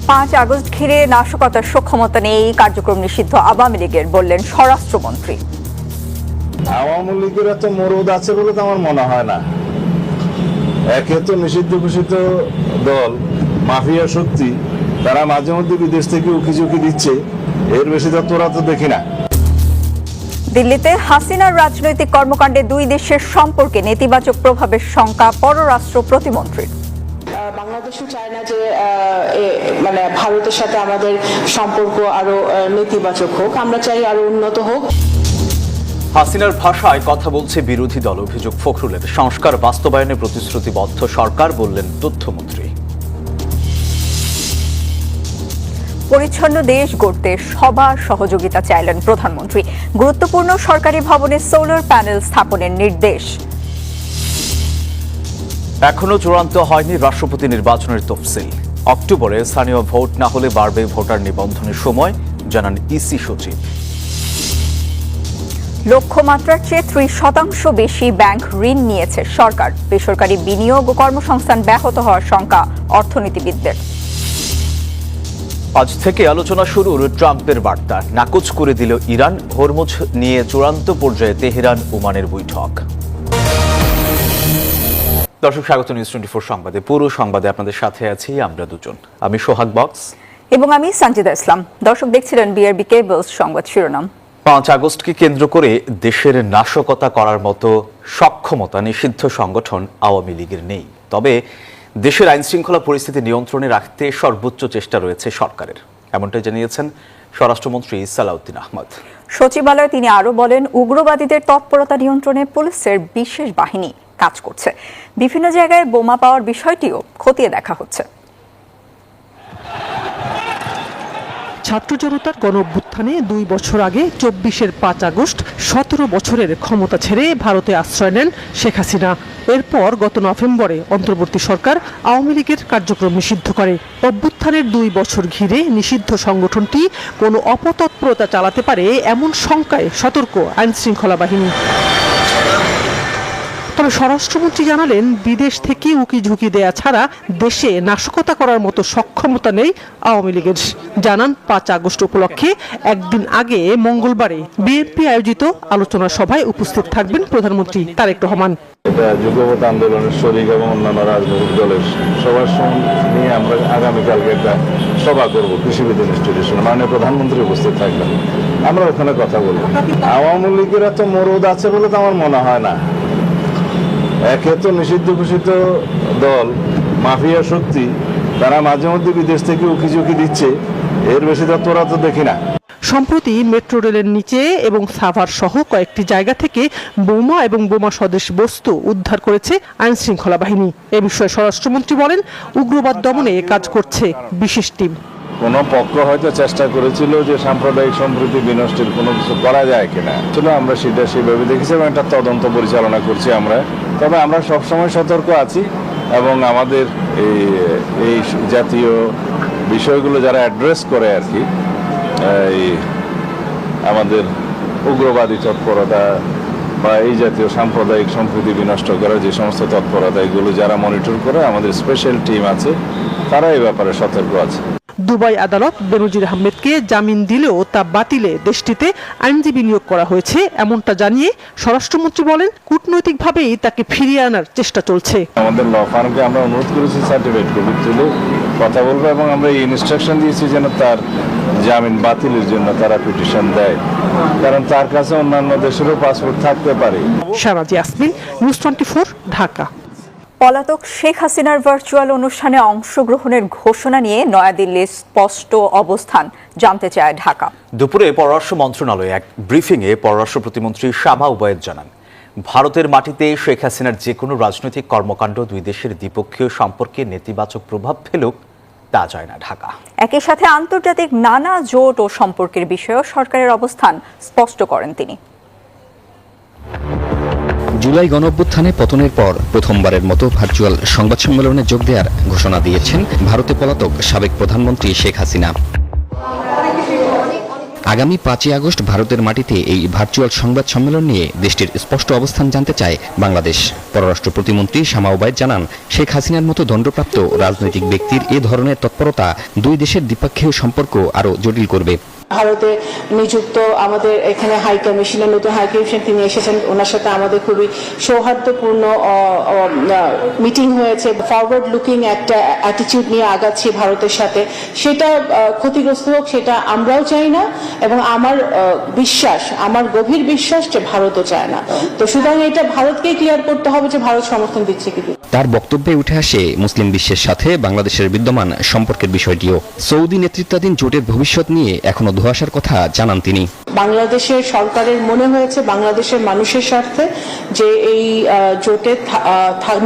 5 August ঘিরে নাশকতার সক্ষমতা নেই, কার্যক্রম নিষিদ্ধ আওয়ামী লীগের, বললেন স্বরাষ্ট্রমন্ত্রী। আওয়ামী লীগের এত মরদ আছে বলে তো আমার মনে হয় না। একে তো নিষিদ্ধ ঘোষিত দল, মাফিয়া শক্তি, তারা মাঝে মধ্যে বিদেশ থেকে উকিঝুঁকি দিচ্ছে, এর বেশি তো তোরা তো দেখি না। দিল্লিতে হাসিনার রাজনৈতিক কর্মকাণ্ডে দুই দেশের সম্পর্কে নেতিবাচক প্রভাবের শঙ্কা পররাষ্ট্র প্রতিমন্ত্রীর। বাংলাদেশও চায় না যে মানে ভারতের সাথে আমাদের সম্পর্ক আরো নেতিবাচক হোক, আমরা চাই আরো উন্নত হোক। হাসিনার ভাষায় কথা বলছে বিরোধী দল, অভিযোগ ফখরুলের। সংস্কার বাস্তবায়নে প্রতিশ্রুতিবদ্ধ সরকার, বললেন তথ্যমন্ত্রী। পরিচ্ছন্ন দেশ গড়তে সবার সহযোগিতা চাইলেন প্রধানমন্ত্রী। গুরুত্বপূর্ণ সরকারি ভবনে সোলার প্যানেল স্থাপনের নির্দেশ। এখনো চূড়ান্ত হয়নি রাষ্ট্রপতি নির্বাচনের তফসিল। অক্টোবরে স্থানীয় ভোট না হলে বাড়বে ভোটার নিবন্ধনের সময়, জানান ইসি সচিব। লক্ষ্যমাত্রার চেয়ে 30% বেশি ব্যাংক ঋণ নিয়েছে সরকার। বেসরকারি বিনিয়োগ ও কর্মসংস্থান ব্যাহত হওয়ার শঙ্কা অর্থনীতিবিদদের। আজ থেকে আলোচনা শুরুর ট্রাম্পের বার্তা, নাকচ করে দিল ইরান। হরমুজ নিয়ে চূড়ান্ত পর্যায়ে তেহরান ওমানের বৈঠক। দর্শক, স্বাগত নিউজ 24 সংবাদে। পুরো সংবাদে আপনাদের সাথে আছি আমরা দুজন, আমি সোহাগ বক্স এবং আমি সঞ্জিদা ইসলাম। দর্শক দেখছিলেন বিআরবি কেবলস সংবাদ শিরোনাম। 5 আগস্টকে কেন্দ্র করে দেশের নাশকতা করার মতো সক্ষমতা নিষিদ্ধ সংগঠন আওয়ামী লীগের নেই। তবে দেশের আইন শৃঙ্খলা পরিস্থিতি নিয়ন্ত্রণে রাখতে সর্বোচ্চ চেষ্টা রয়েছে সরকারের, এমনটাই জানিয়েছেন স্বরাষ্ট্রমন্ত্রী সালাউদ্দিন আহমদ। সচিবালয়ে তিনি আরো বলেন, উগ্রবাদীদের তৎপরতা নিয়ন্ত্রণে পুলিশের বিশেষ বাহিনী কাজ করছে। বিভিন্ন জায়গায় বোমা পাওয়ার বিষয়টিও খতিয়ে দেখা হচ্ছে। ছাত্র জনতার গণ অভ্যুত্থানে 2 বছর আগে 24-এর 5 আগস্ট 17 বছরের ক্ষমতা ছেড়ে ভারতে আশ্রয় নেন শেখ হাসিনা। এরপর গত নভেম্বরে অন্তর্বর্তী সরকার আওয়ামী লীগের কার্যক্রম নিষিদ্ধ করে। অভ্যুত্থানের 2 বছর ঘিরে নিষিদ্ধ সংগঠনটি কোনো অপতৎপরতা চালাতে পারে এমন শঙ্কায় সতর্ক আইন শৃঙ্খলা বাহিনী। তবে স্বরাষ্ট্রমন্ত্রী জানালেন, বিদেশ থেকে উকিঝুঁকি দেয়া ছাড়া দেশে নাশকতা করার মতো সক্ষমতা নেই আওয়ামী লীগের। জানান, 5 আগস্ট উপলক্ষে একদিন আগে মঙ্গলবারে বিএনপি আয়োজিত আলোচনা সভায় উপস্থিত থাকবেন প্রধানমন্ত্রী তারেক রহমান। এটা যুগপৎ আন্দোলনের শরিক এবং অন্যান্য রাজনৈতিক দলের সবার নিয়ে আমরা আগামীকালকে একটা সভা করব কৃষিবিদ ইনস্টিটিউশনে, মাননীয় প্রধানমন্ত্রী উপস্থিত থাকবেন। আমরা ওখানে কথা বলবো। আওয়ামী লীগের এত মরদ আছে বলে তো আমার মনে হয় না। একে তো নিষিদ্ধ ঘোষিত দল, মাফিয়া শক্তি, তারা মাঝে মধ্যে বিদেশ থেকে উকিঝুঁকি দিচ্ছে, এর বেশি তো তোরা তো দেখি না। সম্প্রতি মেট্রো রেলের নিচে এবং সাভার সহ কয়েকটি জায়গা থেকে বোমা এবং বোমা সদৃশ বস্তু উদ্ধার করেছে আইন শৃঙ্খলা বাহিনী। এ বিষয়ে স্বরাষ্ট্রমন্ত্রী বলেন, উগ্রবাদ দমনে কাজ করছে বিশেষ টিম। কোনো পক্ষ হয়তো চেষ্টা করেছিল যে সাম্প্রদায়িক সম্প্রীতি বিনষ্টের কোনো কিছু করা যায় কিনা, আসলে আমরা সেটা সেভাবে দেখেছি এবং একটা তদন্ত পরিচালনা করছি আমরা। তবে আমরা সবসময় সতর্ক আছি এবং আমাদের এই জাতীয় বিষয়গুলো যারা অ্যাড্রেস করে আর কি, এই আমাদের উগ্রবাদী তৎপরতা বা এই জাতীয় সাম্প্রদায়িক সম্প্রীতি বিনষ্ট করার যে সমস্ত তৎপরতা, এগুলো যারা মনিটর করে, আমাদের স্পেশাল টিম আছে, তারা এই ব্যাপারে সতর্ক আছে। দুবাই আদালত বেনজির আহমেদকে জামিন দিলেও তা বাতিলে দেশটিতে আইনজীবী নিয়োগ করা হয়েছে, এমনটা জানিয়ে স্বরাষ্ট্রমন্ত্রী বলেন, কূটনৈতিকভাবেই তাকে ফিরিয়ে আনার চেষ্টা চলছে। আমাদের ল ফার্মকে আমরা অনুরোধ করেছি সার্টিফিকেট কপি তুলে কথা বলবো এবং আমরা এই ইনস্ট্রাকশন দিয়েছি যেন তার জামিন বাতিলের জন্য তারা পিটিশন দেয়, কারণ তার কাছে অন্যান্য দেশেরও পাসপোর্ট থাকতে পারে। শাহনাজ ইয়াসমিন, নিউজ 24, ঢাকা। পলাতক শেখ হাসিনার ভার্চুয়াল অনুষ্ঠানে অংশগ্রহণের ঘোষণা নিয়ে নয়াদিল্লির স্পষ্ট অবস্থান জানতে চায় ঢাকা। দুপুরে পররাষ্ট্র মন্ত্রণালয়ে এক ব্রিফিংয়ে পররাষ্ট্র প্রতিমন্ত্রী শামা উবায়েদ জানান, ভারতের মাটিতে শেখ হাসিনার যে কোনো রাজনৈতিক কর্মকাণ্ড দুই দেশের দ্বিপক্ষীয় সম্পর্কে নেতিবাচক প্রভাব ফেলুক, তা যায় না ঢাকা। একই সাথে আন্তর্জাতিক নানা জোট ও সম্পর্কের বিষয়েও সরকারের অবস্থান স্পষ্ট করেন তিনি। জুলাই গণঅভ্যুত্থানে পতনের পর প্রথমবারের মতো ভার্চুয়াল সংবাদ সম্মেলনে যোগ দেওয়ার ঘোষণা দিয়েছেন ভারতে পলাতক সাবেক প্রধানমন্ত্রী শেখ হাসিনা। আগামী 5ই আগস্ট ভারতের মাটিতে এই ভার্চুয়াল সংবাদ সম্মেলন নিয়ে দেশটির স্পষ্ট অবস্থান জানতে চায় বাংলাদেশ। পররাষ্ট্র প্রতিমন্ত্রী শামা ওবায়দ জানান, শেখ হাসিনার মতো দণ্ডপ্রাপ্ত রাজনৈতিক ব্যক্তির এ ধরনের তৎপরতা দুই দেশের দ্বিপক্ষীয় সম্পর্ক আরও জটিল করবে। ভারতে নিযুক্ত আমাদের এখানে হাই কমিশনার, নতুন হাই কমিশন তিনি এসেছেন, ওনার সাথে আমাদের খুবই সৌহার্দ্যপূর্ণ মিটিং হয়েছে। ফরওয়ার্ড লুকিং একটা অ্যাটিটিউড নিয়ে আগাচ্ছি ভারতের সাথে, সেটা ক্ষতিগ্রস্ত হোক সেটা আমরাও চাই না, এবং আমার বিশ্বাস, আমার গভীর বিশ্বাস যে ভারতও চায় না। তো সুতরাং এটা ভারতকেই ক্লিয়ার করতে হবে যে ভারত সমর্থন দিচ্ছে কি। তার বক্তব্যে উঠে আসে মুসলিম বিশ্বের সাথে বাংলাদেশের বিদ্যমান সম্পর্কের বিষয়টিও। সৌদি নেতৃত্বাধীন জোটের ভবিষ্যৎ নিয়ে এখনো ধোঁয়াশার কথা জানান তিনি। বাংলাদেশের সরকারের মনে হয়েছে বাংলাদেশের মানুষের স্বার্থে যে এই জোটে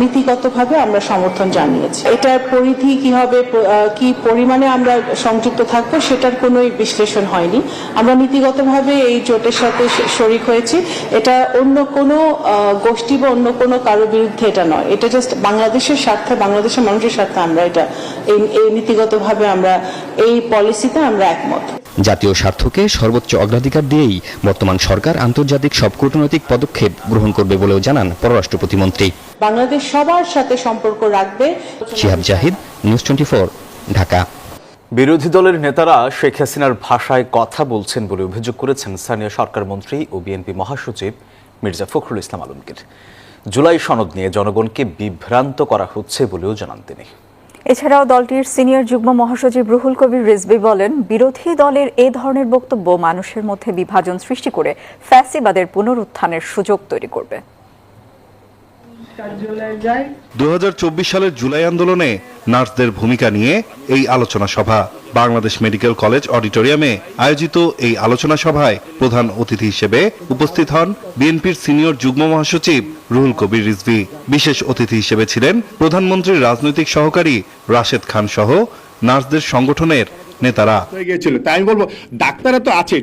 নীতিগতভাবে আমরা সমর্থন জানিয়েছি। এটার পরিধি কি হবে, কি পরিমাণে আমরা সংযুক্ত থাকবো সেটার কোনো বিশ্লেষণ হয়নি। আমরা নীতিগতভাবে এই জোটের সাথে শরিক হয়েছি। এটা অন্য কোনো গোষ্ঠী বা অন্য কোনো কারো বিরুদ্ধে এটা নয়, এটা জাস্ট বাংলাদেশের স্বার্থে, বাংলাদেশের মানুষের স্বার্থে আমরা এটা এই নীতিগতভাবে আমরা এই পলিসিতে আমরা একমত। জাতীয় স্বার্থকে সর্বোচ্চ অগ্রাধিকার দিয়েই বর্তমান সরকার আন্তর্জাতিক সব কূটনৈতিক পদক্ষেপ গ্রহণ করবে বলেও জানান পররাষ্ট্র প্রতিমন্ত্রী। বাংলাদেশ সবার সাথে সম্পর্ক রাখবে। শিহাব জাহিদ, নিউজ 24, ঢাকা। বিরোধী দলের নেতারা শেখ হাসিনার ভাষায় কথা বলছেন বলে অভিযোগ করেছেন স্থানীয় সরকার মন্ত্রী ও বিএনপি মহাসচিব মির্জা ফখরুল ইসলাম আলমগীর। জুলাই সনদ নিয়ে জনগণকে বিভ্রান্ত করা হচ্ছে বলেও জানান তিনি। এছাড়াও দলটির সিনিয়র যুগ্ম মহাসচিব রুহুল কবির রিজভী বলেন, বিরোধী দলের এ ধরনের বক্তব্য মানুষের মধ্যে বিভাজন সৃষ্টি করে ফ্যাসিবাদের পুনরুত্থানের সুযোগ তৈরি করবে। 2024 সালের জুলাই আন্দোলনে নার্সদের ভূমিকা নিয়ে এই আলোচনা সভা বাংলাদেশ মেডিকেল কলেজ অডিটোরিয়ামে আয়োজিত এই আলোচনা সভায় প্রধান অতিথি হিসেবে উপস্থিত হন বিএনপির সিনিয়র যুগ্ম মহাসচিব রুহুল কবির রিজভী। বিশেষ অতিথি হিসেবে ছিলেন প্রধানমন্ত্রীর রাজনৈতিক সহকারী রাশেদ খান সহ নার্সদের সংগঠনের নেতারা। তাই বলবো ডাক্তাররা তো আছে,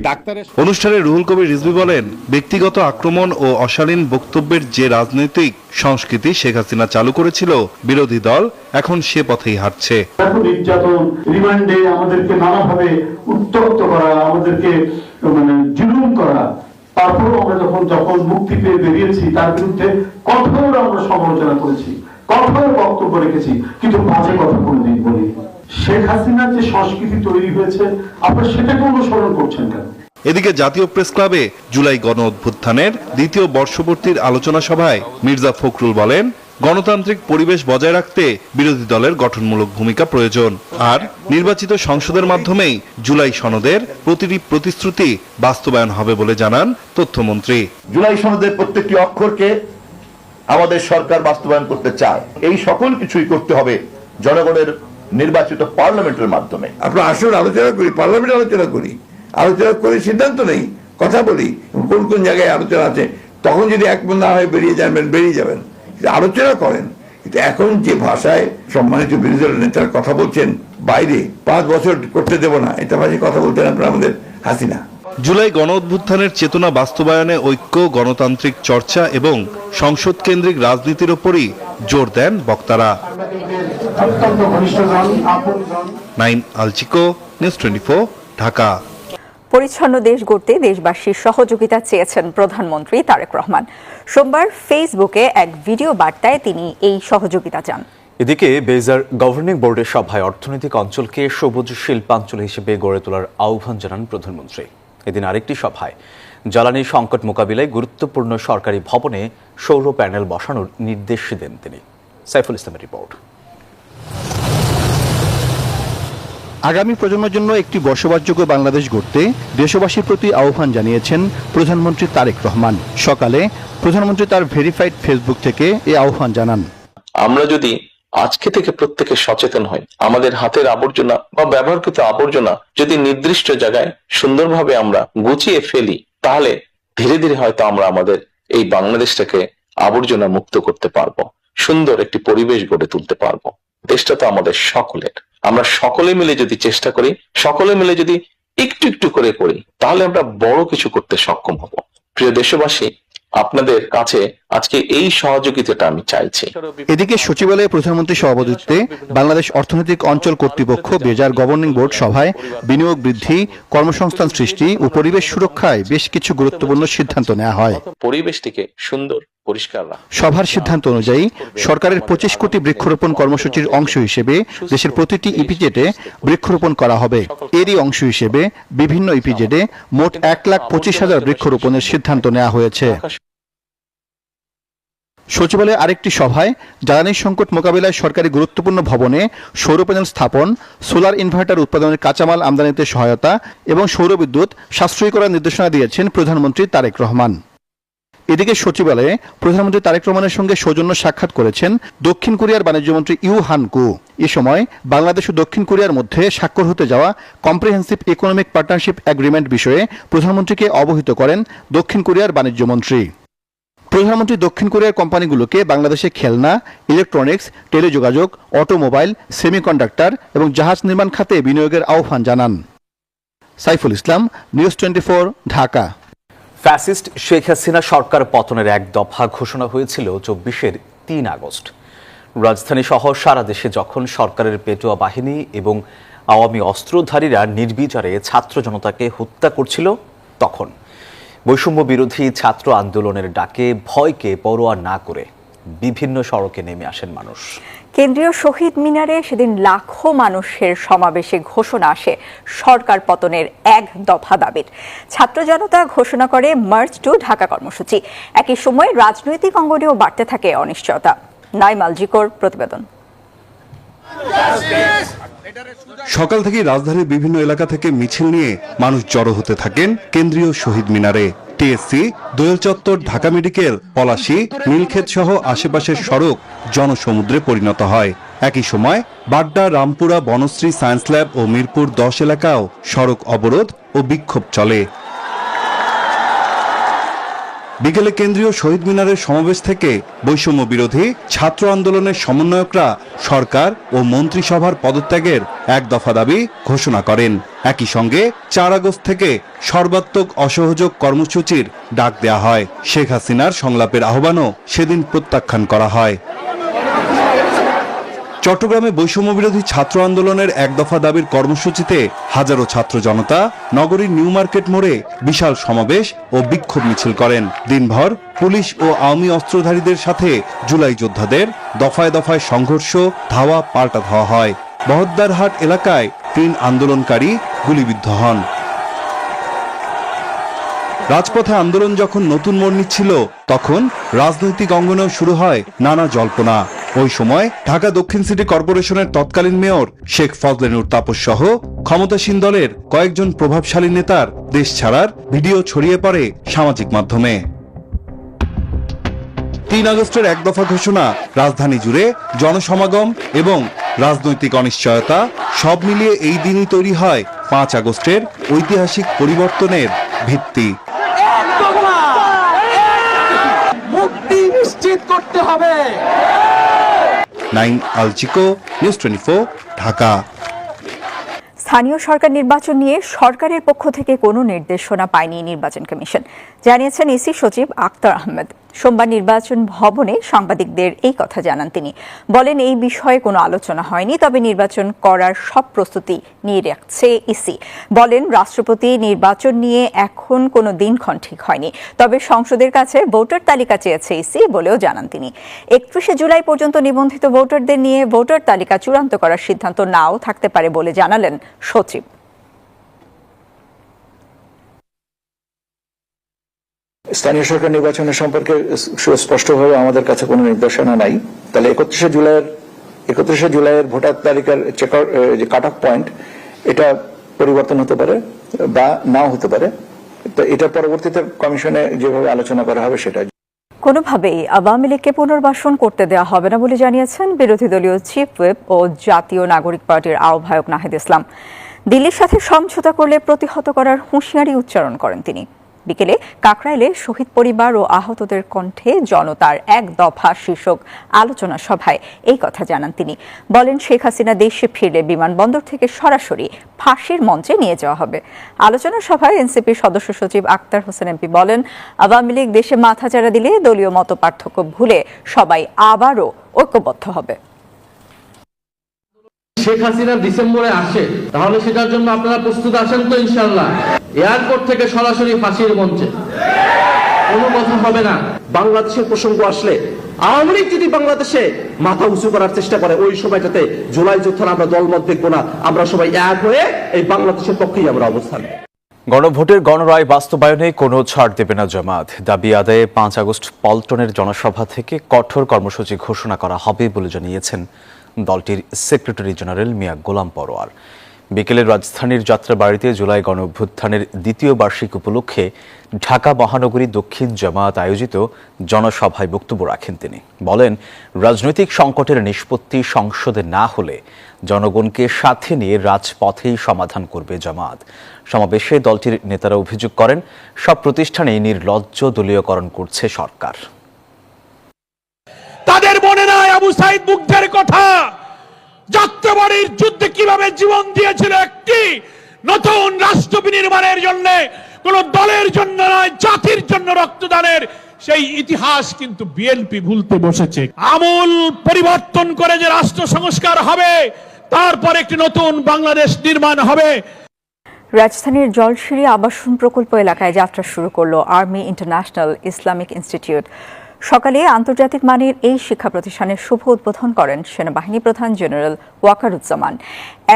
অনুষ্ঠানে রুহুল কবির রিজভী বলেন, ব্যক্তিগত আক্রমণ ও অশালীন বক্তব্যের যে রাজনৈতিক সংস্কৃতি শেখ হাসিনা চালু করেছিল, বিরোধী দল এখন সে পথেই হাঁটছে। নির্যাতন, রিমান্ডে আমাদেরকে নানাভাবে উত্তপ্ত করা, আমাদেরকে জুলুম করা, তারপরও আমরা যখন মুক্তি পেয়ে বেরিয়েছি তার বিরুদ্ধে কঠোর আমরা সমালোচনা করেছি, কঠোর বক্তব্য রেখেছি, কিন্তু বাজে কথা কোনোদিন বলি। শেখ হাসিনার যে সংস্কৃতি তৈরি হয়েছে আপনারা সেটাকে অনুসরণ করছেন কেন? এদিকে জাতীয় প্রেস ক্লাবে জুলাই গণ অভ্যুত্থানের দ্বিতীয় বর্ষপূর্তির আলোচনা সভায় মির্জা ফখরুল বলেন, গণতান্ত্রিক পরিবেশ বজায় রাখতে বিরোধী দলের গঠনমূলক ভূমিকা প্রয়োজন, আর নির্বাচিত সংসদের মাধ্যমেই জুলাই সনদের প্রতিটি প্রতিশ্রুতি বাস্তবায়ন হবে বলে জানান তথ্যমন্ত্রী। জুলাই সনদের প্রত্যেকটি অক্ষরকে আমাদের সরকার বাস্তবায়ন করতে চায়। এই সকল কিছুই করতে হবে জনগণের নির্বাচিত পার্লামেন্টের মাধ্যমে। আপনারা আসুন আলোচনা করি, পার্লামেন্টে আলোচনা করি, আলোচনা করে সিদ্ধান্ত নেই, কথা বলি কোন কোন জায়গায় আলোচনা আছে। তখন যদি একমত না হয় বেরিয়ে যাবেন, আলোচনা করেন। কিন্তু এখন যে ভাষায় সম্মানিত বিরোধী দলের নেতারা কথা বলছেন, বাইরে 5 বছর করতে দেব না, এটা ভাষায় কথা বলতেন আপনারা আমাদের হাসিনা। জুলাই গণ অভ্যুত্থানের চেতনা বাস্তবায়নে ঐক্য, গণতান্ত্রিক চর্চা এবং সংসদ কেন্দ্রিক রাজনীতির ওপরই জোর দেন বক্তারা। নাইম আলচিকো, নিউজ 24, ঢাকা। পরিচ্ছন্ন দেশ গড়তে দেশবাসীর সহযোগিতা চেয়েছেন প্রধানমন্ত্রী তারেক রহমান। সোমবার ফেসবুকে এক ভিডিও বার্তায় তিনি এই সহযোগিতা চান। এদিকে বেজার গভর্নিং বোর্ডের সভায় অর্থনৈতিক অঞ্চলকে সবুজ শিল্পাঞ্চল হিসেবে গড়ে তোলার আহ্বান জানান প্রধানমন্ত্রী। এদিন আরেকটি সভায় জ্বালানি সংকট মোকাবিলায় গুরুত্বপূর্ণ সরকারি ভবনে সৌর প্যানেল বসানোর নির্দেশ দেন তিনি। সাইফুল ইসলামের রিপোর্ট। আগামী প্রজন্মের জন্য একটি বসবাসযোগ্য বাংলাদেশ গড়তে দেশবাসীর প্রতি আহ্বান জানিয়েছেন প্রধানমন্ত্রী তারেক রহমান। সকালে প্রধানমন্ত্রী তার ভেরিফাইড ফেসবুক থেকে এই আহ্বান জানান। আমরা যদি আজকে থেকে প্রত্যেকে সচেতন হই, আমাদের হাতের আবর্জনা বা ব্যবহারকৃত আবর্জনা যদি নির্দিষ্ট জায়গায় সুন্দরভাবে আমরা গুছিয়ে ফেলি, তাহলে ধীরে ধীরে হয়তো আমরা আমাদের এই বাংলাদেশটাকে আবর্জনা মুক্ত করতে পারবো, সুন্দর একটি পরিবেশ গড়ে তুলতে পারবো। দেশটা তো আমাদের সকলের। আমরা সকলে মিলে যদি চেষ্টা করি, সকলে মিলে যদি একটু একটু করে করি, তাহলে আমরা বড় কিছু করতে সক্ষম হব। প্রিয় দেশবাসী, আপনাদের কাছে আজকে এই সহযোগিতাটা আমি চাইছি। এদিকে সচিবালয়ে প্রধানমন্ত্রীর সভাপতিত্বে বাংলাদেশ অর্থনৈতিক অঞ্চল কর্তৃপক্ষ বেজার গভর্নিং বোর্ড সভায় বিনিয়োগ বৃদ্ধি, কর্মসংস্থান সৃষ্টি ও পরিবেশ সুরক্ষায় বেশ কিছু গুরুত্বপূর্ণ সিদ্ধান্ত নেওয়া হয়। পরিবেশটিকে সুন্দর পরিষ্কার রাখা। সভার সিদ্ধান্ত অনুযায়ী সরকারের 25 কোটি বৃক্ষরোপণ কর্মসূচির অংশ হিসেবে দেশের প্রতিটি ইপিজেডে বৃক্ষরোপণ করা হবে। এরই অংশ হিসেবে বিভিন্ন ইপিজেডে মোট 1,25,000 বৃক্ষরোপণের সিদ্ধান্ত নেওয়া হয়েছে। সচিবালয়ে আরেকটি সভায় জ্বালানি সংকট মোকাবিলায় সরকারি গুরুত্বপূর্ণ ভবনে সৌর প্যানেল স্থাপন, সোলার ইনভার্টার উৎপাদনের কাঁচামাল আমদানিতে সহায়তা এবং সৌরবিদ্যুৎ সাশ্রয়ী করার নির্দেশনা দিয়েছেন প্রধানমন্ত্রী তারেক রহমান। এদিকে সচিবালয়ে প্রধানমন্ত্রী তারেক রহমানের সঙ্গে সৌজন্য সাক্ষাৎ করেছেন দক্ষিণ কোরিয়ার বাণিজ্যমন্ত্রী ইউ হান কু। এ সময় বাংলাদেশ ও দক্ষিণ কোরিয়ার মধ্যে স্বাক্ষর হতে যাওয়া কম্প্রিহেন্সিভ ইকোনমিক পার্টনারশিপ এগ্রিমেন্ট বিষয়ে প্রধানমন্ত্রীকে অবহিত করেন দক্ষিণ কোরিয়ার বাণিজ্যমন্ত্রী। প্রধানমন্ত্রী দক্ষিণ কোরিয়ার কোম্পানিগুলোকে বাংলাদেশে খেলনা, ইলেকট্রনিক্স, টেলিযোগাযোগ, অটোমোবাইল, সেমিকন্ডাক্টর এবং জাহাজ নির্মাণ খাতে বিনিয়োগের আহ্বান জানান। সাইফুল ইসলাম, নিউজ 24, ঢাকা। ফ্যাসিস্ট শেখ হাসিনা সরকার পতনের এক দফা ঘোষণা হয়েছিল 24-এর 3 আগস্ট। রাজধানী সহ সারা দেশে যখন সরকারের পেটোয়া বাহিনী এবং আওয়ামী অস্ত্রধারীরা নির্বিচারে ছাত্র জনতাকে হত্যা করছিল, তখন বৈষম্য বিরোধী ছাত্র আন্দোলনের ডাকে ভয়কে পরোয়া না করে বিভিন্ন সড়কে নেমে আসেন মানুষ। কেন্দ্রীয় শহীদ মিনারে সেদিন লাখো মানুষের সমাবেশে ঘোষণা আসে সরকার পতনের এক দফা দাবির। ছাত্র জনতা ঘোষণা করে মার্চ টু ঢাকা কর্মসূচি। একই সময় রাজনৈতিক অঙ্গনেও বাড়তে থাকে অনিশ্চয়তা। নাইমাল জিকোর প্রতিবেদন। সকাল থেকে রাজধানীর বিভিন্ন এলাকা থেকে মিছিল নিয়ে মানুষ জড়ো হতে থাকেন কেন্দ্রীয় শহীদ মিনারে। টিএসসি, দোয়েল চত্বর, ঢাকা মেডিকেল, পলাশী, নীলক্ষেত সহ আশেপাশের সড়ক জনসমুদ্রে পরিণত হয়। একই সময় বাড্ডা, রামপুরা, বনশ্রী, সায়েন্স ল্যাব ও মিরপুর 10 এলাকাও সড়ক অবরোধ ও বিক্ষোভ চলে। বিকেলে কেন্দ্রীয় শহীদ মিনারের সমাবেশ থেকে বৈষম্য বিরোধী ছাত্র আন্দোলনের সমন্বয়করা সরকার ও মন্ত্রিসভার পদত্যাগের এক দফা দাবি ঘোষণা করেন। একই সঙ্গে 4 আগস্ট থেকে সর্বাত্মক অসহযোগ কর্মসূচির ডাক দেয়া হয়। শেখ হাসিনার সংলাপের আহ্বানও সেদিন প্রত্যাখ্যান করা হয়। চট্টগ্রামে বৈষম্য বিরোধী ছাত্র আন্দোলনের এক দফা দাবির কর্মসূচিতে হাজারো ছাত্র জনতা নগরীর নিউ মার্কেট মোড়ে বিশাল সমাবেশ ও বিক্ষোভ মিছিল করেন। দিনভর পুলিশ ও আওয়ামী অস্ত্রধারীদের সাথে জুলাই যোদ্ধাদের দফায় দফায় সংঘর্ষ, ধাওয়া পাল্টা ধাওয়া হয়। বহদ্দারহাট এলাকায় 3 আন্দোলনকারী গুলিবিদ্ধ হন। রাজপথে আন্দোলন যখন নতুন মোড় নিচ্ছিল, তখন রাজনৈতিক অঙ্গনেও শুরু হয় নানা জল্পনা। ওই সময় ঢাকা দক্ষিণ সিটি কর্পোরেশনের তৎকালীন মেয়র শেখ ফজলে নূর তাপস সহ ক্ষমতাসীন দলের কয়েকজন প্রভাবশালী নেতার দেশ ছাড়ার ভিডিও ছড়িয়ে পড়ে সামাজিক মাধ্যমে। 3 আগস্টের এক দফা ঘোষণা, রাজধানী জুড়ে জনসমাগম এবং রাজনৈতিক অনিশ্চয়তা সব মিলিয়ে এই দিনই তৈরি হয় 5 আগস্টের ঐতিহাসিক পরিবর্তনের ভিত্তি। মুক্তি নিশ্চিত করতে হবে। নাইম আল চিকো, নিউজ 24, ঢাকা। স্থানীয় সরকার নির্বাচন নিয়ে সরকারের পক্ষ থেকে কোনো নির্দেশনা পায়নি নির্বাচন কমিশন, জানিয়েছেন ইসি সচিব আক্তার আহমেদ। সোমবার নির্বাচন ভবনে সাংবাদিকদের এই কথা জানান তিনি। বলেন, এই বিষয়ে কোনো আলোচনা হয়নি, তবে নির্বাচন করার সব প্রস্তুতি নিয়ে রাখছে ইসি। বলেন, রাষ্ট্রপতি নির্বাচন নিয়ে এখন কোনো দিনক্ষণ ঠিক হয়নি, তবে সংসদের কাছে ভোটার তালিকা চেয়েছে ইসি বলেও জানান তিনি। 31শে জুলাই পর্যন্ত নিবন্ধিত ভোটারদের নিয়ে ভোটার তালিকা চূড়ান্ত করার সিদ্ধান্ত নাও থাকতে পারে বলে জানালেন সচিব। স্থানীয় সরকার নির্বাচনের সম্পর্কে সুস্পষ্টভাবে আমাদের কাছে কোনো নির্দেশনা নাই। তাহলে 31শে জুলাইয়ের ভোটার তালিকার যে কাট অফ পয়েন্ট, এটা পরিবর্তন হতে পারে বা নাও হতে পারে। তো এটা পরবর্তীতে কমিশনে যেভাবে আলোচনা করা হবে সেটা। কোনোভাবেই আওয়ামী লীগকে পুনর্বাসন করতে দেওয়া হবে না বলে জানিয়েছেন বিরোধী দলীয় চিফ হুইপ ও জাতীয় নাগরিক পার্টির আহ্বায়ক নাহিদ ইসলাম। দিল্লির সাথে সমঝোতা করলে প্রতিহত করার হুঁশিয়ারি উচ্চারণ করেন তিনি। বিকেলে কাকরাইলে শহীদ পরিবার ও আহতদের কণ্ঠে জনতার এক দফা শীর্ষক আলোচনা সভায় এই কথা জানান তিনি। বলেন, শেখ হাসিনা দেশে ফিরলে বিমানবন্দর থেকে সরাসরি ফাঁসির মঞ্চে নিয়ে যাওয়া হবে। আলোচনা সভায় এনসিপির সদস্য সচিব আক্তার হোসেন এমপি বলেন, আওয়ামী লীগ দেশে মাথাচাড়া দিলে দলীয় মতপার্থক্য ভুলে সবাই আবারও ঐক্যবদ্ধ হবে। শেখ হাসিনা ডিসেম্বরে আসে, তাহলে সেটার জন্য আপনারা প্রস্তুত আছেন তো? ইনশাআল্লাহ এয়ারপোর্ট থেকে সরাসরি ফাঁসির মঞ্চে কোনো কথা হবে না। বাংলাদেশের প্রসঙ্গ আসলে আওয়ামী লীগ যদি বাংলাদেশে মাথা উঁচু করার চেষ্টা করে, ওই সময়টাতে জুলাই যুদ্ধের আমরা দলমত দেখবো না, আমরা সবাই এক হয়ে এই বাংলাদেশের পক্ষেই আমরা অবস্থান। গণভোটের গণরায় বাস্তবায়নে কোনো ছাড় দেবে না জামাত। দাবি আদায়ে 5 আগস্ট পল্টনের জনসভা থেকে কঠোর কর্মসূচি ঘোষণা করা হবে বলে জানিয়েছেন দলটির সেক্রেটারি জেনারেল মিয়া গোলাম পরোয়ার। বিকেলে রাজধানীর যাত্রাবাড়িতে জুলাই গণঅভ্যুত্থানের দ্বিতীয় বার্ষিক উপলক্ষে ঢাকা মহানগরী দক্ষিণ জামাত আয়োজিত জনসভায় বক্তব্য রাখেন তিনি। বলেন, রাজনৈতিক সংকটের নিষ্পত্তি সংসদে না হলে জনগণকে সাথে নিয়ে রাজপথেই সমাধান করবে জামাত। সমাবেশে দলটির নেতারা অভিযোগ করেন, সব প্রতিষ্ঠানেই নির্লজ্জ দলীয়করণ করছে সরকার। তাদের মনে নাই আবু সাইদ মুগ্ধের কথা, যাত্রাবাড়ির যুদ্ধে কিভাবে জীবন দিয়েছিল একটি নতুন রাষ্ট্র বিনির্মাণের জন্য, কোন দলের জন্য নয়, জাতির জন্য রক্তদানের সেই ইতিহাস কিন্তু বিএনপি ভুলতে বসেছে। আমূল পরিবর্তন করে যে রাষ্ট্র সংস্কার হবে, তারপর একটি নতুন বাংলাদেশ নির্মাণ হবে। রাজধানীর জলশিরি আবাসন প্রকল্প এলাকায় যাত্রা শুরু করলো আর্মি ইন্টারন্যাশনাল ইসলামিক ইনস্টিটিউট। সকালে আন্তর্জাতিক মানের এই শিক্ষা প্রতিষ্ঠানের শুভ উদ্বোধন করেন সেনাবাহিনী প্রধান জেনারেল ওয়াকারুজ্জামান।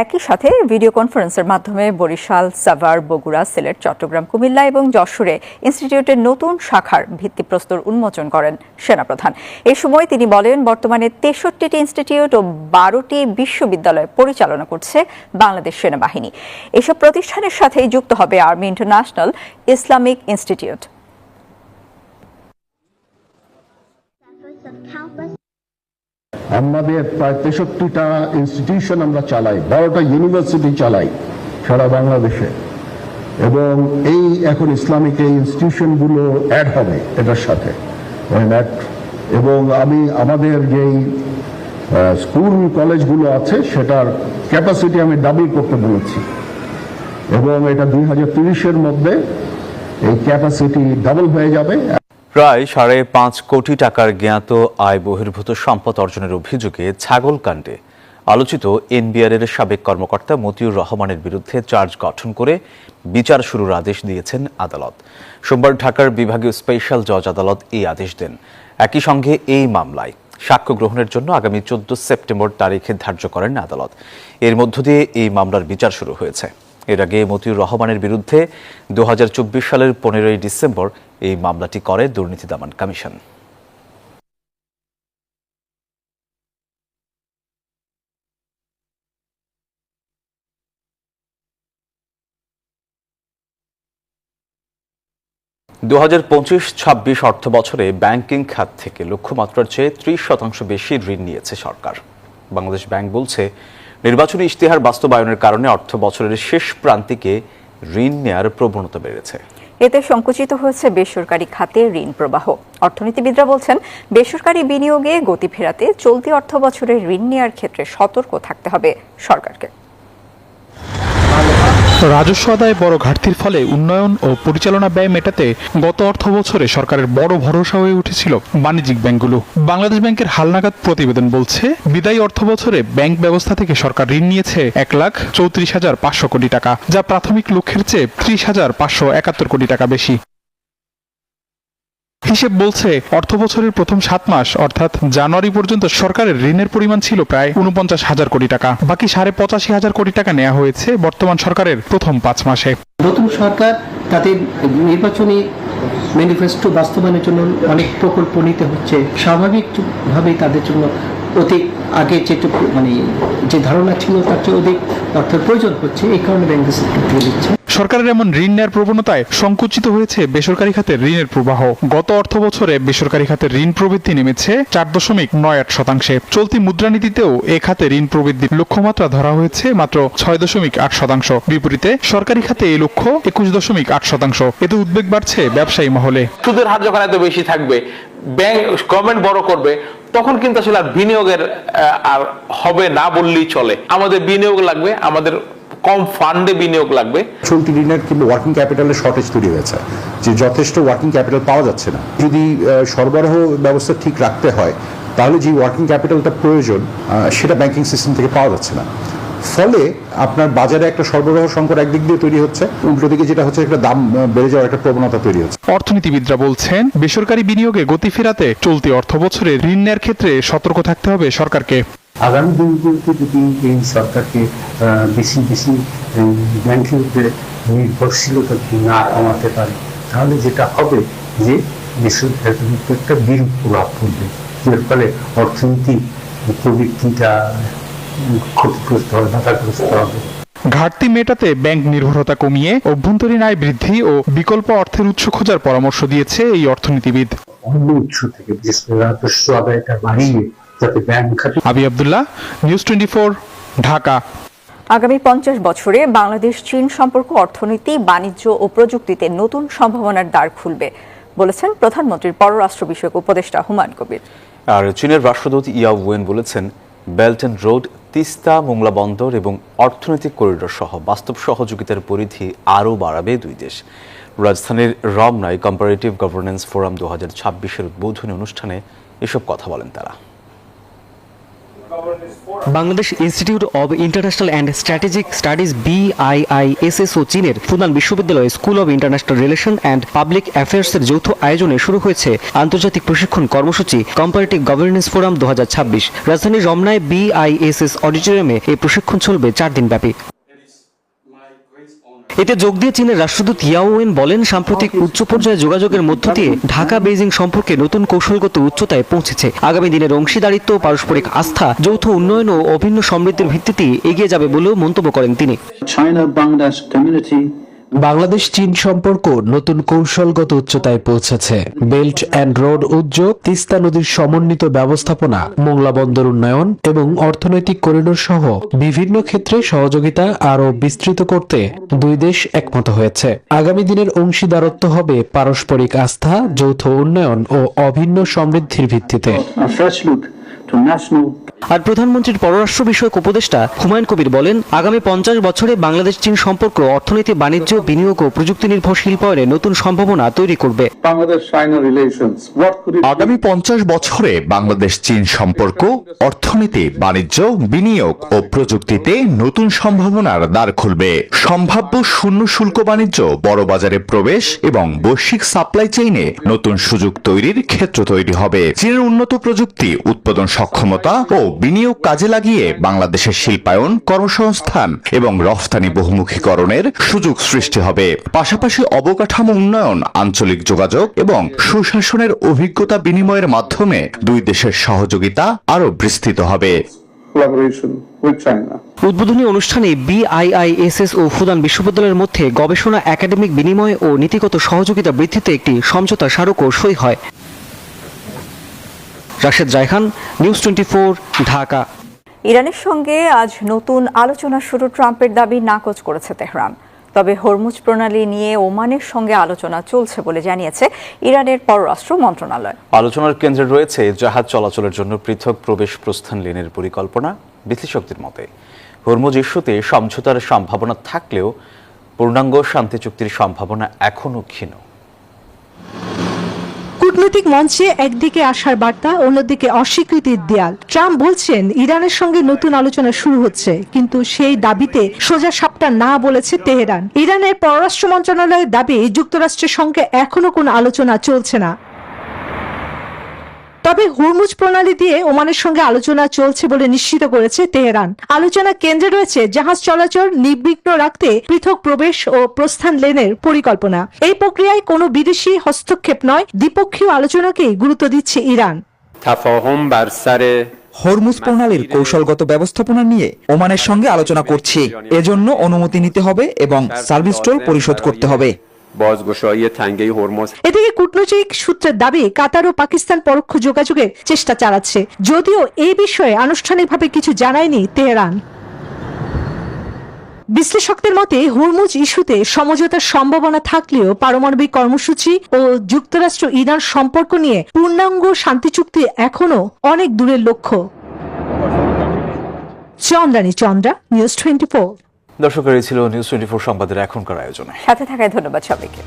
একই সাথে ভিডিও কনফারেন্সের মাধ্যমে বরিশাল, সাভার, বগুড়া, সিলেট, চট্টগ্রাম, কুমিল্লা এবং যশোরে ইনস্টিটিউটের নতুন শাখার ভিত্তিপ্রস্তর উন্মোচন করেন সেনাপ্রধান। এ সময় তিনি বলেন, বর্তমানে 63টি ইনস্টিটিউট ও 12টি বিশ্ববিদ্যালয় পরিচালনা করছে বাংলাদেশ সেনাবাহিনী। এসব প্রতিষ্ঠানের সাথেই যুক্ত হবে আর্মি ইন্টারন্যাশনাল ইসলামিক ইনস্টিটিউট। আমাদের প্রায় 63টা ইনস্টিটিউশন আমরা চালাই, 12টা ইউনিভার্সিটি চালাই সারা বাংলাদেশে, এবং এই এখন ইসলামিক এই ইনস্টিটিউশনগুলো অ্যাড হবে এটার সাথে। এবং আমি আমাদের যেই স্কুল কলেজগুলো আছে সেটার ক্যাপাসিটি আমি ডাবল করতে বলেছি, এবং এটা 2030-এর মধ্যে এই ক্যাপাসিটি ডাবল হয়ে যাবে। প্রায় 5.5 কোটি টাকার জ্ঞাত আয় বহির্ভূত সম্পদ অর্জনের অভিযোগে ছাগলকাণ্ডে আলোচিত এনবিআরের সাবেক কর্মকর্তা মতিউর রহমানের বিরুদ্ধে চার্জ গঠন করে বিচার শুরুর আদেশ দিয়েছেন আদালত। সোমবার ঢাকার বিভাগীয় স্পেশাল জজ আদালত এই আদেশ দেন। একই সঙ্গে এই মামলায় সাক্ষ্য গ্রহণের জন্য আগামী 14 সেপ্টেম্বর তারিখে ধার্য করেন আদালত। এর মধ্য দিয়ে এই মামলার বিচার শুরু হয়েছে। এর আগে মতিউর রহমানের বিরুদ্ধে 2024 সালের 15 ডিসেম্বর এই মামলাটি করে দুর্নীতি দমন কমিশন। দু 2025-26 অর্থ বছরে ব্যাংকিং খাত থেকে লক্ষ্যমাত্রার চেয়ে 30% বেশি ঋণ নিয়েছে সরকার। বাংলাদেশ ব্যাংক বলছে, নির্বাচনী ইশতেহার বাস্তবায়নের কারণে অর্থ বছরের শেষ প্রান্তিকে ঋণ নেয়ার প্রবণতা বেড়েছে। এতে সংকুচিত হয়েছে বেসরকারি খাতে ঋণ প্রবাহ। অর্থনীতিবিদরা বলছেন, বেসরকারি বিনিয়োগে গতি ফেরাতে চলতি অর্থ বছরে ঋণ নেওয়ার ক্ষেত্রে সতর্ক থাকতে হবে সরকারকে। রাজস্ব আদায়ে বড় ঘাটতির ফলে উন্নয়ন ও পরিচালনা ব্যয় মেটাতে গত অর্থ বছরে সরকারের বড় ভরসা হয়ে উঠেছিল বাণিজ্যিক ব্যাংকগুলো। বাংলাদেশ ব্যাংকের হালনাগাদ প্রতিবেদন বলছে, বিদায়ী অর্থ বছরে ব্যাংক ব্যবস্থা থেকে সরকার ঋণ নিয়েছে 1,34,500 কোটি টাকা, যা প্রাথমিক লক্ষ্যের চেয়ে 30,571 কোটি টাকা বেশি। হিসেব বলছে, অর্থ বছরের প্রথম 7 মাস অর্থাৎ জানুয়ারি পর্যন্ত সরকারের ঋণের পরিমাণ ছিল প্রায় 49,000 কোটি টাকা। বাকি 85,500 কোটি টাকা নেওয়া হয়েছে বর্তমান সরকারের প্রথম 5 মাসে। নতুন সরকার তাদের নির্বাচনী ম্যানিফেস্টো বাস্তবায়নের জন্য অনেক প্রকল্প নিতে হচ্ছে। স্বাভাবিকভাবেই তাদের জন্য অধিক আগে যে ধারণা ছিল তার চেয়ে অধিক অর্থের প্রয়োজন হচ্ছে। এই কারণে ব্যাংক সেক্টর দিচ্ছে। সরকারের এমন ঋণ নেওয়ার প্রবণতায় সংকুচিত হয়েছে বেসরকারি খাতের ঋণের প্রবাহ। গত অর্থ বছরে বেসরকারি খাতের ঋণ প্রবৃদ্ধি নেমেছে 4.98%। চলতি মুদ্রানীতিতেও এ খাতে ঋণ প্রবৃদ্ধির লক্ষ্যমাত্রা ধরা হয়েছে মাত্র 6.8%। বিপরীতে সরকারি খাতে এই লক্ষ্য 21.8%। এতে উদ্বেগ বাড়ছে ব্যবসায়ী মহলে। সুদের হার যখন এত বেশি থাকবে, ব্যাংক গভর্নমেন্ট বড় করবে, তখন কিন্তু আসলে আর বিনিয়োগের আর হবে না বললেই চলে। আমাদের বিনিয়োগ লাগবে, আমাদের কম ফান্ডে বিনিয়োগ লাগবে। চলতি ঋণের কিন্তু ওয়ার্কিং ক্যাপিটালের শর্টেজ তৈরি হয়েছে, যে যথেষ্ট ওয়ার্কিং ক্যাপিটাল পাওয়া যাচ্ছে না। যদি সরবরাহ ব্যবস্থা ঠিক রাখতে হয়, তাহলে যে ওয়ার্কিং ক্যাপিটালটা প্রয়োজন সেটা ব্যাংকিং সিস্টেম থেকে পাওয়া যাচ্ছে না। ফলে আপনার বাজারে একটা সরবরাহ সংকট একদিক দিয়ে তৈরি হচ্ছে, উল্টো দিকে যেটা হচ্ছে একটা দাম বেড়ে যাওয়ার একটা প্রবণতা তৈরি হচ্ছে। অর্থনীতিবিদরা বলছেন, বেসরকারি বিনিয়োগে গতি ফেরাতে চলতি অর্থ বছরে ঋণ নেওয়ার ক্ষেত্রে সতর্ক থাকতে হবে সরকারকে। আগামী দিনগুলোতে যদি এই সরকারকে বেশি ব্যাংকের উপরে নির্ভরশীলতা না কমাতে পারে, তাহলে যেটা হবে যে বেসরকারি একটা বিরূপ প্রভাব পড়বে, এর ফলে অর্থনীতি প্রবৃদ্ধিটা ক্ষতিগ্রস্ত হবে, বাধাগ্রস্ত হবে। ঘাটতি মেটাতে ব্যাংক নির্ভরতা কমিয়ে অভ্যন্তরীণ আয় বৃদ্ধি ও বিকল্প অর্থের উৎস খোঁজার পরামর্শ দিয়েছে এই অর্থনীতিবিদ। অন্য উৎস থেকে বিশেষ করে রাজস্ব আদায়টা বাড়িয়ে যাতে ব্যাংক খাতে। আবি আব্দুল্লাহ, নিউজ 24, ঢাকা। আগামী 50 বছরে বাংলাদেশ চীন সম্পর্ক অর্থনীতি, বাণিজ্য ও প্রযুক্তিতে নতুন সম্ভাবনার দ্বার খুলবে বলেছেন প্রধানমন্ত্রীর পররাষ্ট্র বিষয়ক উপদেষ্টা হুমায়ুন কবির। আর চীনের রাষ্ট্রদূত ইয়াও ওয়েন বলেছেন, belt and road, Teesta, Mongla বন্দর এবং অর্থনৈতিক করিডোর সহ বাস্তব সহযোগিতার পরিধি আরও বাড়াবে দুই দেশ। রাজধানীর রমনায় কম্পারেটিভ গভর্নেন্স ফোরাম 2026-এর উদ্বোধনী অনুষ্ঠানে এসব কথা বলেন তারা। Bangladesh institute of international and strategic studies BIISSO চীনের ফুনান বিশ্ববিদ্যালয় school of international relation and public অ্যাফেয়ার্সের যৌথ আয়োজনে শুরু হয়েছে আন্তর্জাতিক প্রশিক্ষণ কর্মসূচি কম্পারেটিভ গভর্নেন্স ফোরাম 2026। রাজধানীর রমনায় BISS অডিটোরিয়ামে এই প্রশিক্ষণ চলবে 4 দিন ব্যাপী। এতে যোগ দিয়ে চীনের রাষ্ট্রদূত ইয়াও ওয়েন বলেন, সাম্প্রতিক উচ্চ পর্যায়ে যোগাযোগের মধ্য দিয়ে ঢাকা বেইজিং সম্পর্কে নতুন কৌশলগত উচ্চতায় পৌঁছেছে। আগামী দিনের অংশীদারিত্ব, পারস্পরিক আস্থা, যৌথ উন্নয়ন ও অভিন্ন সমৃদ্ধির ভিত্তিতে এগিয়ে যাবে বলেও মন্তব্য করেন তিনি। বাংলাদেশ চীন সম্পর্ক নতুন কৌশলগত উচ্চতায় পৌঁছেছে। বেল্ট অ্যান্ড রোড উদ্যোগ, তিস্তা নদীর সমন্বিত ব্যবস্থাপনা, মোংলা বন্দর উন্নয়ন এবং অর্থনৈতিক করিডোর সহ বিভিন্ন ক্ষেত্রে সহযোগিতা আরও বিস্তৃত করতে দুই দেশ একমত হয়েছে। আগামী দিনের অংশীদারত্ব হবে পারস্পরিক আস্থা, যৌথ উন্নয়ন ও অভিন্ন সমৃদ্ধির ভিত্তিতে। আর প্রধানমন্ত্রীর পররাষ্ট্র বিষয়ক উপদেষ্টা হুমায়ুন কবির বলেন, আগামী 50 বছরে বাংলাদেশ চীন সম্পর্ক অর্থনীতি, বাণিজ্য, বিনিয়োগ ও প্রযুক্তি নির্ভর শিল্পায়নে নতুন সম্ভাবনা তৈরি করবে। আগামী 50 বছরে বাংলাদেশ চীন সম্পর্ক অর্থনীতি, বাণিজ্য, বিনিয়োগ ও প্রযুক্তিতে নতুন সম্ভাবনার দ্বার খুলবে। সম্ভাব্য শূন্য শুল্ক বাণিজ্য, বড় বাজারে প্রবেশ এবং বৈশ্বিক সাপ্লাই চেইনে নতুন সুযোগ তৈরির ক্ষেত্র তৈরি হবে। চীনের উন্নত প্রযুক্তি, উৎপাদন সক্ষমতা ও বিনিয়োগ কাজে লাগিয়ে বাংলাদেশের শিল্পায়ন, কর্মসংস্থান এবং রফতানি বহুমুখীকরণের সুযোগ সৃষ্টি হবে। পাশাপাশি অবকাঠামো উন্নয়ন, আঞ্চলিক যোগাযোগ এবং সুশাসনের অভিজ্ঞতা বিনিময়ের মাধ্যমে দুই দেশের সহযোগিতা আরও বিস্তৃত হবে। উদ্বোধনী অনুষ্ঠানে BIISS ও ফুনান বিশ্ববিদ্যালয়ের মধ্যে গবেষণা, একাডেমিক বিনিময় ও নীতিগত সহযোগিতা বৃদ্ধিতে একটি সমঝোতা স্মারকও সই হয়। রাশেদ রায়হান, নিউজ 24, ঢাকা। ইরানের সঙ্গে আজ নতুন আলোচনা শুরু ট্রাম্পের দাবি নাকচ করেছে তেহরান। তবে হরমুজ প্রণালী নিয়ে ওমানের সঙ্গে আলোচনা চলছে বলে জানিয়েছে ইরানের পররাষ্ট্র মন্ত্রণালয়। আলোচনার কেন্দ্রে রয়েছে জাহাজ চলাচলের জন্য পৃথক প্রবেশ প্রস্থান লেনের পরিকল্পনা। বিশ্লেষকদের মতে হরমুজ ইস্যুতে সমঝোতার সম্ভাবনা থাকলেও পূর্ণাঙ্গ শান্তি চুক্তির সম্ভাবনা এখনও ক্ষীণ। কূটনৈতিক মঞ্চে একদিকে আশার বার্তা, অন্যদিকে অস্বীকৃতির দেয়াল। ট্রাম্প বলছেন ইরানের সঙ্গে নতুন আলোচনা শুরু হচ্ছে, কিন্তু সেই দাবিতে সোজা সাপটা না বলেছে তেহরান। ইরানের পররাষ্ট্র মন্ত্রণালয়ের দাবি, যুক্তরাষ্ট্রের সঙ্গে এখনো কোনো আলোচনা চলছে না। তবে হরমুজ প্রণালী দিয়ে ওমানের সঙ্গে আলোচনা চলছে বলে নিশ্চিত করেছে তেহরান। আলোচনা কেন্দ্রে রয়েছে জাহাজ চলাচল নির্বিঘ্ন রাখতে পৃথক প্রবেশ ও প্রস্থান লেনের পরিকল্পনা। এই প্রক্রিয়ায় কোনো বিদেশি হস্তক্ষেপ নয়, দ্বিপক্ষীয় আলোচনাকেই গুরুত্ব দিচ্ছে ইরান। تفاهم بر سر হরমুজ প্রণালীর কৌশলগত ব্যবস্থাপনা নিয়ে ওমানের সঙ্গে আলোচনা করছি। এজন্য অনুমতি নিতে হবে এবং সার্ভিস টোল পরিশোধ করতে হবে। এদিকে কূটনৈতিক সূত্রের দাবি কাতার ও পাকিস্তান পরোক্ষ যোগাযোগের চেষ্টা চালাচ্ছে, যদিও এই বিষয়ে আনুষ্ঠানিকভাবে কিছু জানায়নি তেহরান। বিশ্লেষকদের মতে হরমুজ ইস্যুতে সমঝোতার সম্ভাবনা থাকলেও পারমাণবিক কর্মসূচি ও যুক্তরাষ্ট্র ইরান সম্পর্ক নিয়ে পূর্ণাঙ্গ শান্তি চুক্তি এখনো অনেক দূরের লক্ষ্য। চন্দ্রানী চন্দ্রা, নিউজ 24। দর্শকের এই ছিল নিউজ 24 সংবাদের এখনকার আয়োজনে। সাথে থাকায় ধন্যবাদ সবাইকে।